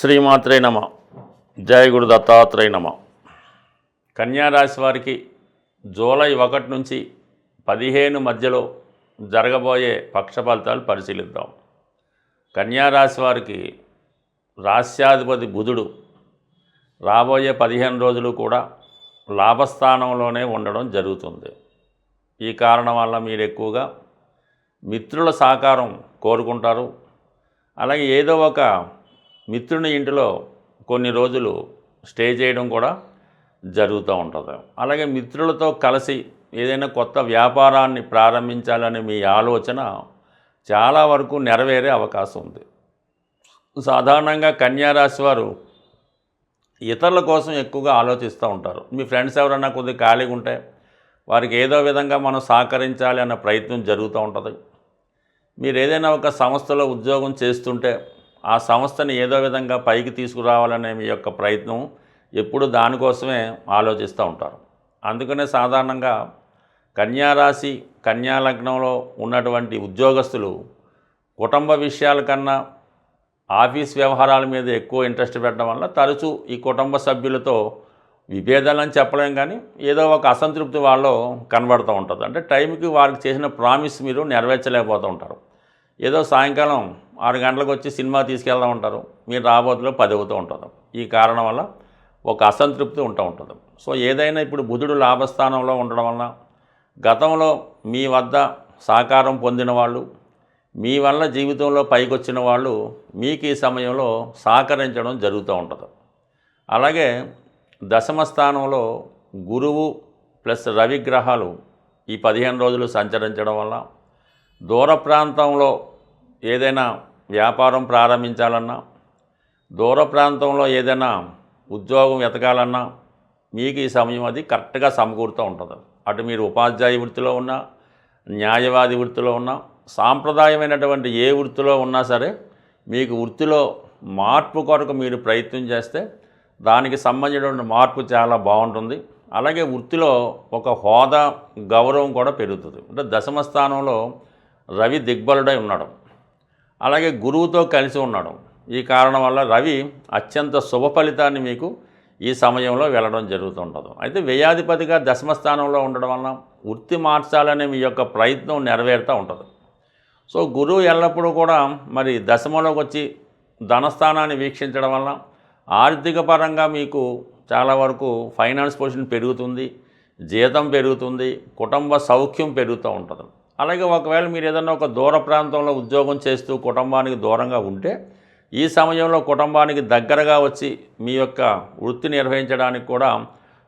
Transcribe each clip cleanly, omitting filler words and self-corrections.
శ్రీమాత్రే నమ. జయ గురు దత్తాత్రేయ నమ. కన్యారాశి వారికి జూలై 1 నుంచి 15 మధ్యలో జరగబోయే పక్ష ఫలితాలు పరిశీలిద్దాం. కన్యారాశి వారికి రాశ్యాధిపతి బుధుడు రాబోయే 15 రోజులు కూడా లాభస్థానంలోనే ఉండడం జరుగుతుంది. ఈ కారణం వల్ల మీరు ఎక్కువగా మిత్రుల సహకారం కోరుకుంటారు. అలాగే ఏదో ఒక మిత్రుని ఇంటిలో కొన్ని రోజులు స్టే చేయడం కూడా జరుగుతూ ఉంటుంది. అలాగే మిత్రులతో కలిసి ఏదైనా కొత్త వ్యాపారాన్ని ప్రారంభించాలనే మీ ఆలోచన చాలా వరకు నెరవేరే అవకాశం ఉంది. సాధారణంగా కన్యారాశి వారు ఇతరుల కోసం ఎక్కువగా ఆలోచిస్తూ ఉంటారు. మీ ఫ్రెండ్స్ ఎవరైనా కొద్దిగా ఖాళీగా ఉంటే వారికి ఏదో విధంగా మనం సహకరించాలి అన్న ప్రయత్నం జరుగుతూ ఉంటుంది. మీరు ఏదైనా ఒక సంస్థలో ఉద్యోగం చేస్తుంటే ఆ సంస్థని ఏదో విధంగా పైకి తీసుకురావాలనే మీ యొక్క ప్రయత్నం ఎప్పుడు దానికోసమే ఆలోచిస్తూ ఉంటారు. అందుకనే సాధారణంగా కన్యారాశి కన్యాలగ్నంలో ఉన్నటువంటి ఉద్యోగస్తులు కుటుంబ విషయాల కన్నా ఆఫీస్ వ్యవహారాల మీద ఎక్కువ ఇంట్రెస్ట్ పెట్టడం వల్ల తరచూ ఈ కుటుంబ సభ్యులతో విభేదాలని చెప్పలేం, కానీ ఏదో ఒక అసంతృప్తి వాళ్ళు కనబడుతూ ఉంటుంది. అంటే టైంకి వారికి చేసిన ప్రామిస్ మీరు నెరవేర్చలేకపోతూ ఉంటారు. ఏదో సాయంకాలం 6 గంటలకు వచ్చి సినిమా తీసుకెళ్తూ ఉంటారు, మీరు రాబోతులో 10 అవుతూ ఉంటారు. ఈ కారణం వల్ల ఒక అసంతృప్తి ఉంటూ ఉంటుంది. సో ఏదైనా ఇప్పుడు బుధుడు లాభస్థానంలో ఉండడం వల్ల గతంలో మీ వద్ద సహకారం పొందిన వాళ్ళు, మీ వల్ల జీవితంలో పైకి వచ్చిన వాళ్ళు మీకు ఈ సమయంలో సహకరించడం జరుగుతూ ఉంటుంది. అలాగే దశమ స్థానంలో గురువు ప్లస్ రవి గ్రహాలు ఈ 15 రోజులు సంచరించడం వల్ల దూర ప్రాంతంలో ఏదైనా వ్యాపారం ప్రారంభించాలన్నా, దూర ప్రాంతంలో ఏదైనా ఉద్యోగం వెతకాలన్నా మీకు ఈ సమయం అది కరెక్ట్గా సమకూరుతూ ఉంటుంది. అటు మీరు ఉపాధ్యాయ వృత్తిలో ఉన్నా, న్యాయవాది వృత్తిలో ఉన్నా, సాంప్రదాయమైనటువంటి ఏ వృత్తిలో ఉన్నా సరే మీకు వృత్తిలో మార్పు కొరకు మీరు ప్రయత్నం చేస్తే దానికి సంబంధించినటువంటి మార్పు చాలా బాగుంటుంది. అలాగే వృత్తిలో ఒక హోదా గౌరవం కూడా పెరుగుతుంది. అంటే దశమ స్థానంలో రవి దిగ్బలుడై ఉన్నాడు, అలాగే గురువుతో కలిసి ఉన్నాడు. ఈ కారణం వల్ల రవి అత్యంత శుభ ఫలితాన్ని మీకు ఈ సమయంలో వెళ్ళడం జరుగుతుంటుంది. అయితే వ్యయాధిపతిగా దశమ స్థానంలో ఉండడం వలన వృత్తి మార్చాలనే మీ యొక్క ప్రయత్నం నెరవేరుతూ ఉంటుంది. సో గురువు ఎల్లప్పుడూ కూడా మరి దశమలోకి వచ్చి ధనస్థానాన్ని వీక్షించడం వల్ల ఆర్థిక పరంగా మీకు చాలా వరకు ఫైనాన్స్ పొజిషన్ పెరుగుతుంది, జీతం పెరుగుతుంది, కుటుంబ సౌఖ్యం పెరుగుతూ ఉంటుంది. అలాగే ఒకవేళ మీరు ఏదైనా ఒక దూర ప్రాంతంలో ఉద్యోగం చేస్తూ కుటుంబానికి దూరంగా ఉంటే ఈ సమయంలో కుటుంబానికి దగ్గరగా వచ్చి మీ యొక్క వృత్తి నిర్వహించడానికి కూడా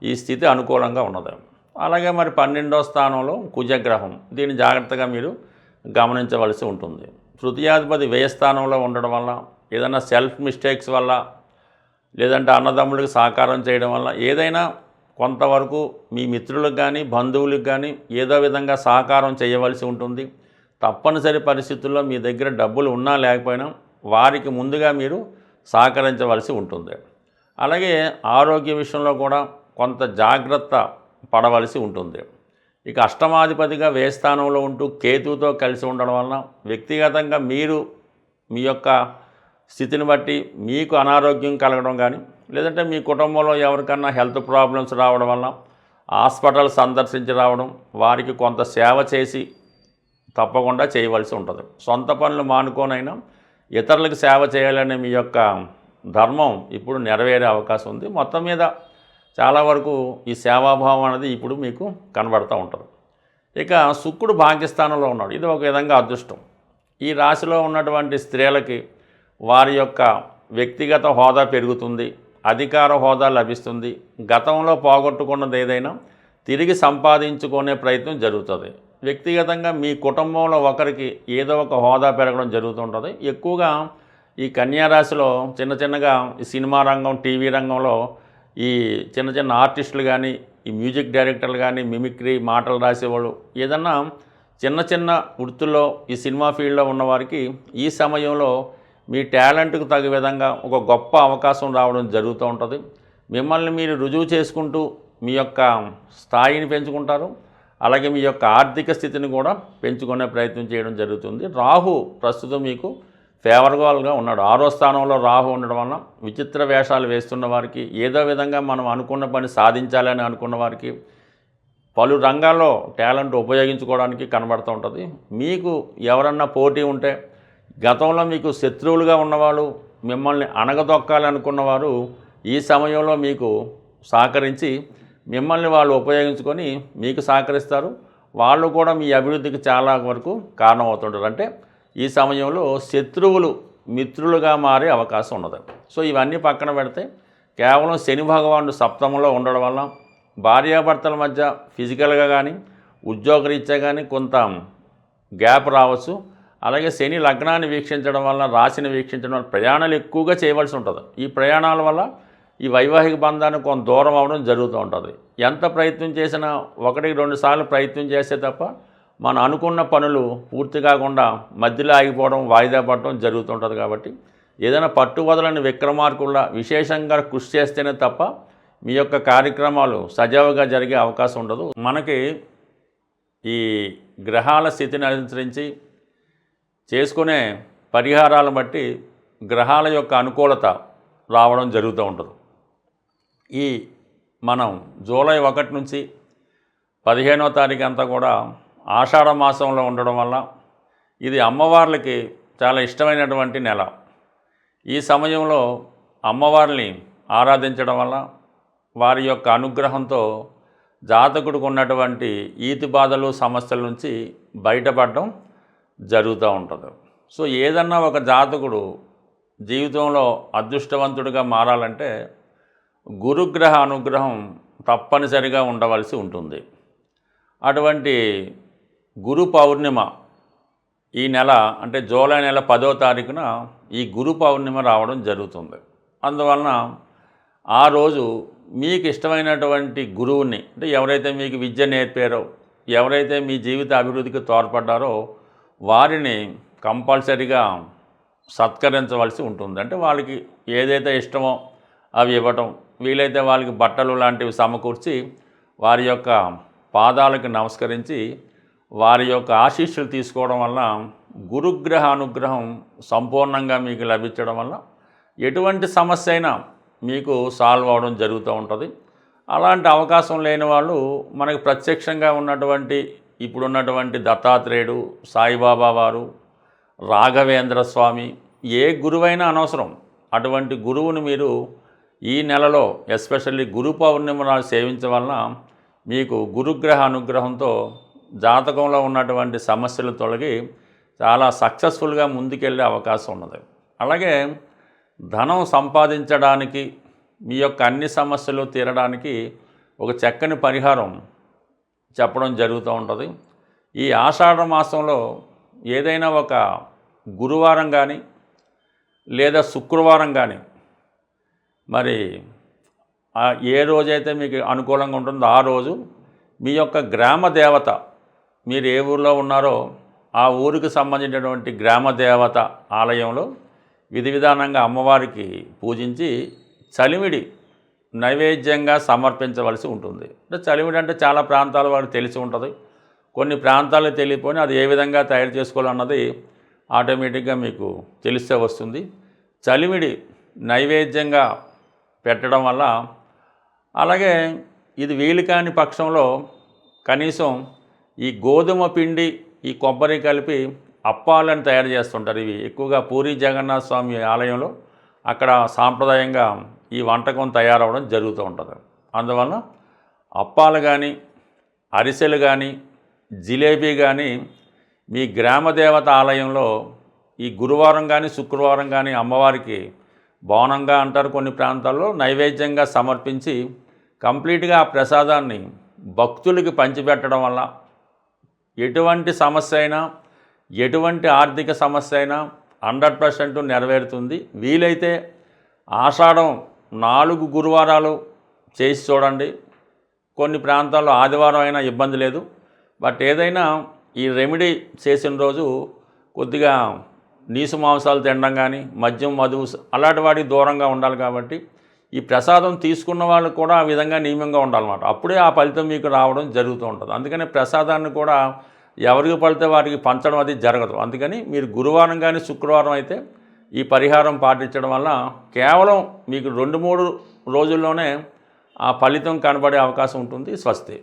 ఈ స్థితి అనుకూలంగా ఉన్నది. అలాగే మరి 12వ స్థానంలో కుజగ్రహం, దీన్ని జాగ్రత్తగా మీరు గమనించవలసి ఉంటుంది. తృతీయాధిపతి వ్యయస్థానంలో ఉండడం వల్ల ఏదైనా సెల్ఫ్ మిస్టేక్స్ వల్ల, లేదంటే అన్నదమ్ములకు సహకారం చేయడం వల్ల ఏదైనా కొంతవరకు మీ మిత్రులకు కానీ బంధువులకు కానీ ఏదో విధంగా సహకారం చేయవలసి ఉంటుంది. తప్పనిసరి పరిస్థితుల్లో మీ దగ్గర డబ్బులు ఉన్నా లేకపోయినా వారికి ముందుగా మీరు సహకరించవలసి ఉంటుంది. అలాగే ఆరోగ్య విషయంలో కూడా కొంత జాగ్రత్త పడవలసి ఉంటుంది. ఇక అష్టమాధిపతిగా వ్యయస్థానంలో ఉంటూ కేతువుతో కలిసి ఉండడం వలన వ్యక్తిగతంగా మీరు మీ యొక్క స్థితిని బట్టి మీకు అనారోగ్యం కలగడం కానీ, లేదంటే మీ కుటుంబంలో ఎవరికన్నా హెల్త్ ప్రాబ్లమ్స్ రావడం వల్ల హాస్పిటల్ సందర్శించి రావడం, వారికి కొంత సేవ చేసి తప్పకుండా చేయవలసి ఉంటుంది. సొంత పనులు మానుకోనైనా ఇతరులకు సేవ చేయాలనే మీ యొక్క ధర్మం ఇప్పుడు నెరవేరే అవకాశం ఉంది. మొత్తం మీద చాలా వరకు ఈ సేవాభావం అనేది ఇప్పుడు మీకు కనబడుతూ ఉంటుంది. ఇక శుక్రుడు భాగ్యస్థానంలో ఉన్నాడు, ఇది ఒక విధంగా అదృష్టం. ఈ రాశిలో ఉన్నటువంటి స్త్రీలకి వారి యొక్క వ్యక్తిగత హోదా పెరుగుతుంది, అధికార హోదా లభిస్తుంది. గతంలో పోగొట్టుకున్నది ఏదైనా తిరిగి సంపాదించుకునే ప్రయత్నం జరుగుతుంది. వ్యక్తిగతంగా మీ కుటుంబంలో ఒకరికి ఏదో ఒక హోదా పెరగడం జరుగుతుంటుంది. ఎక్కువగా ఈ కన్యారాశిలో చిన్నగా ఈ సినిమా రంగం, టీవీ రంగంలో ఈ చిన్న ఆర్టిస్టులు కానీ, ఈ మ్యూజిక్ డైరెక్టర్లు కానీ, మిమిక్రీ మాటలు రాసేవాళ్ళు, ఏదన్నా చిన్న వృత్తుల్లో ఈ సినిమా ఫీల్డ్లో ఉన్నవారికి ఈ సమయంలో మీ టాలెంట్కు తగ్గ విధంగా ఒక గొప్ప అవకాశం రావడం జరుగుతూ ఉంటుంది. మిమ్మల్ని మీరు రుజువు చేసుకుంటూ మీ యొక్క స్థాయిని పెంచుకుంటారు. అలాగే మీ యొక్క ఆర్థిక స్థితిని కూడా పెంచుకునే ప్రయత్నం చేయడం జరుగుతుంది. రాహు ప్రస్తుతం మీకు ఫేవర్గా ఉన్నాడు. 6వ స్థానంలో రాహు ఉండడం వలన విచిత్ర వేషాలు వేస్తున్న వారికి, ఏదో విధంగా మనం అనుకున్న పని సాధించాలని అనుకున్న వారికి పలు రంగాల్లో టాలెంట్ ఉపయోగించుకోవడానికి కనబడుతూ ఉంటుంది. మీకు ఎవరన్నా పోటీ ఉంటే, గతంలో మీకు శత్రువులుగా ఉన్నవాళ్ళు మిమ్మల్ని అణగదొక్కాలనుకున్నవారు ఈ సమయంలో మీకు సహకరించి మిమ్మల్ని వాళ్ళు ఉపయోగించుకొని మీకు సహకరిస్తారు. వాళ్ళు కూడా మీ అభివృద్ధికి చాలా వరకు కారణమవుతుంటారు. అంటే ఈ సమయంలో శత్రువులు మిత్రులుగా మారే అవకాశం ఉన్నది. సో ఇవన్నీ పక్కన పెడితే కేవలం శని భగవానుడు సప్తమంలో ఉండడం వల్ల భార్యాభర్తల మధ్య ఫిజికల్గా కానీ ఉద్యోగరీత్యా కానీ కొంత గ్యాప్ రావచ్చు. అలాగే శని లగ్నాన్ని వీక్షించడం వల్ల, రాశిని వీక్షించడం వల్ల ప్రయాణాలు ఎక్కువగా చేయవలసి ఉంటుంది. ఈ ప్రయాణాల వల్ల ఈ వైవాహిక బంధానికి కొంత దూరం అవడం జరుగుతూ ఉంటుంది. ఎంత ప్రయత్నం చేసినా 1-2 సార్లు ప్రయత్నం చేస్తే తప్ప మనం అనుకున్న పనులు పూర్తి కాకుండా మధ్యలో ఆగిపోవడం, వాయిదా పడడం జరుగుతుంటుంది. కాబట్టి ఏదైనా పట్టువదలని విక్రమార్కుల్లా విశేషంగా కృషి చేస్తేనే తప్ప మీ యొక్క కార్యక్రమాలు సజావుగా జరిగే అవకాశం ఉండదు. మనకి ఈ గ్రహాల స్థితిని అనుసరించి చేసుకునే పరిహారాలను బట్టి గ్రహాల యొక్క అనుకూలత రావడం జరుగుతూ ఉంటుంది. ఈ మనం జూలై 1 నుంచి 15వ తారీఖు అంతా కూడా ఆషాఢ మాసంలో ఉండడం వల్ల ఇది అమ్మవార్లకి చాలా ఇష్టమైనటువంటి నెల. ఈ సమయంలో అమ్మవారిని ఆరాధించడం వల్ల వారి యొక్క అనుగ్రహంతో జాతకుడికి ఉన్నటువంటి ఈతి బాధలు, సమస్యల నుంచి బయటపడడం జరుగుతూ ఉంటుంది. సో ఏదన్నా ఒక జాతకుడు జీవితంలో అదృష్టవంతుడిగా మారాలంటే గురుగ్రహ అనుగ్రహం తప్పనిసరిగా ఉండవలసి ఉంటుంది. అటువంటి గురు పౌర్ణిమ ఈ నెల అంటే జూలై నెల 10వ తారీఖున ఈ గురు పౌర్ణిమ రావడం జరుగుతుంది. అందువలన ఆ రోజు మీకు ఇష్టమైనటువంటి గురువుని, అంటే ఎవరైతే మీకు విద్య నేర్పారో, ఎవరైతే మీ జీవిత అభివృద్ధికి తోడ్పడ్డారో వారిని కంపల్సరీగా సత్కరించవలసి ఉంటుంది. అంటే వాళ్ళకి ఏదైతే ఇష్టమో అవి ఇవ్వటం, వీలైతే వాళ్ళకి బట్టలు లాంటివి సమకూర్చి వారి యొక్క పాదాలకు నమస్కరించి వారి యొక్క ఆశీస్సులు తీసుకోవడం వల్ల గురుగ్రహ అనుగ్రహం సంపూర్ణంగా మీకు లభించడం వల్ల ఎటువంటి సమస్య అయినా మీకు సాల్వ్ అవ్వడం జరుగుతూ ఉంటుంది. అలాంటి అవకాశం లేని వాళ్ళు మనకి ప్రత్యక్షంగా ఉన్నటువంటి ఇప్పుడున్నటువంటి దత్తాత్రేయుడు, సాయిబాబా వారు, రాఘవేంద్ర స్వామి, ఏ గురువైనా అనవసరం. అటువంటి గురువుని మీరు ఈ నెలలో ఎస్పెషల్లీ గురు పౌర్ణిమ నాడు సేవించడం వలన మీకు గురుగ్రహ అనుగ్రహంతో జాతకంలో ఉన్నటువంటి సమస్యలు తొలగి చాలా సక్సెస్ఫుల్గా ముందుకెళ్ళే అవకాశం ఉన్నది. అలాగే ధనం సంపాదించడానికి, మీ యొక్క అన్ని సమస్యలు తీరడానికి ఒక చక్కని పరిహారం చెప్పడం జరుగుతూ ఉంటుంది. ఈ ఆషాఢ మాసంలో ఏదైనా ఒక గురువారం కానీ లేదా శుక్రవారం కానీ, మరి ఏ రోజైతే మీకు అనుకూలంగా ఉంటుందో ఆ రోజు మీ యొక్క గ్రామ దేవత, మీరు ఏ ఊరిలో ఉన్నారో ఆ ఊరికి సంబంధించినటువంటి గ్రామ దేవత ఆలయంలో విధి విధానంగా అమ్మవారికి పూజించి చలిమిడి నైవేద్యంగా సమర్పించవలసి ఉంటుంది. అంటే చలిమిడి అంటే చాలా ప్రాంతాల వారికి తెలిసి ఉంటుంది, కొన్ని ప్రాంతాలకు తెలియపోయినా అది ఏ విధంగా తయారు చేసుకోవాలన్నది ఆటోమేటిక్గా మీకు తెలిస్తే వస్తుంది. చలిమిడి నైవేద్యంగా పెట్టడం వల్ల, అలాగే ఇది వీలు కాని పక్షంలో కనీసం ఈ గోధుమ పిండి, ఈ కొబ్బరి కలిపి అప్పాలను తయారు చేస్తుంటారు. ఇవి ఎక్కువగా పూరి జగన్నాథ స్వామి ఆలయంలో అక్కడ సాంప్రదాయంగా ఈ వంటకం తయారవడం జరుగుతూ ఉంటుంది. అందువల్ల అప్పాలు కానీ, అరిసెలు కానీ, జిలేబీ కానీ మీ గ్రామదేవత ఆలయంలో ఈ గురువారం కానీ శుక్రవారం కానీ అమ్మవారికి బోనంగా అంటారు కొన్ని ప్రాంతాల్లో, నైవేద్యంగా సమర్పించి కంప్లీట్గా ఆ ప్రసాదాన్ని భక్తులకి పంచిపెట్టడం వల్ల ఎటువంటి సమస్య అయినా, ఎటువంటి ఆర్థిక సమస్య అయినా 100% నెరవేరుతుంది. వీలైతే ఆషాఢం 4 గురువారాలు చేసి చూడండి. కొన్ని ప్రాంతాల్లో ఆదివారం అయినా ఇబ్బంది లేదు. బట్ ఏదైనా ఈ రెమెడీ చేసిన రోజు కొద్దిగా నీసు మాంసాలు తినడం కానీ, మద్యం, మధువు అలాంటి వాటికి దూరంగా ఉండాలి. కాబట్టి ఈ ప్రసాదం తీసుకున్న వాళ్ళు కూడా ఆ విధంగా నియమంగా ఉండాలన్నమాట. అప్పుడే ఆ ఫలితం మీకు రావడం జరుగుతూ ఉంటుంది. అందుకని ప్రసాదాన్ని కూడా ఎవరికి పడితే వారికి పంచడం అది జరగదు. అందుకని మీరు గురువారం కానీ శుక్రవారం అయితే ఈ పరిహారం పాటించడం వల్ల కేవలం మీకు 2-3 రోజుల్లోనే ఆ ఫలితం కనబడే అవకాశం ఉంటుంది. స్వస్తి.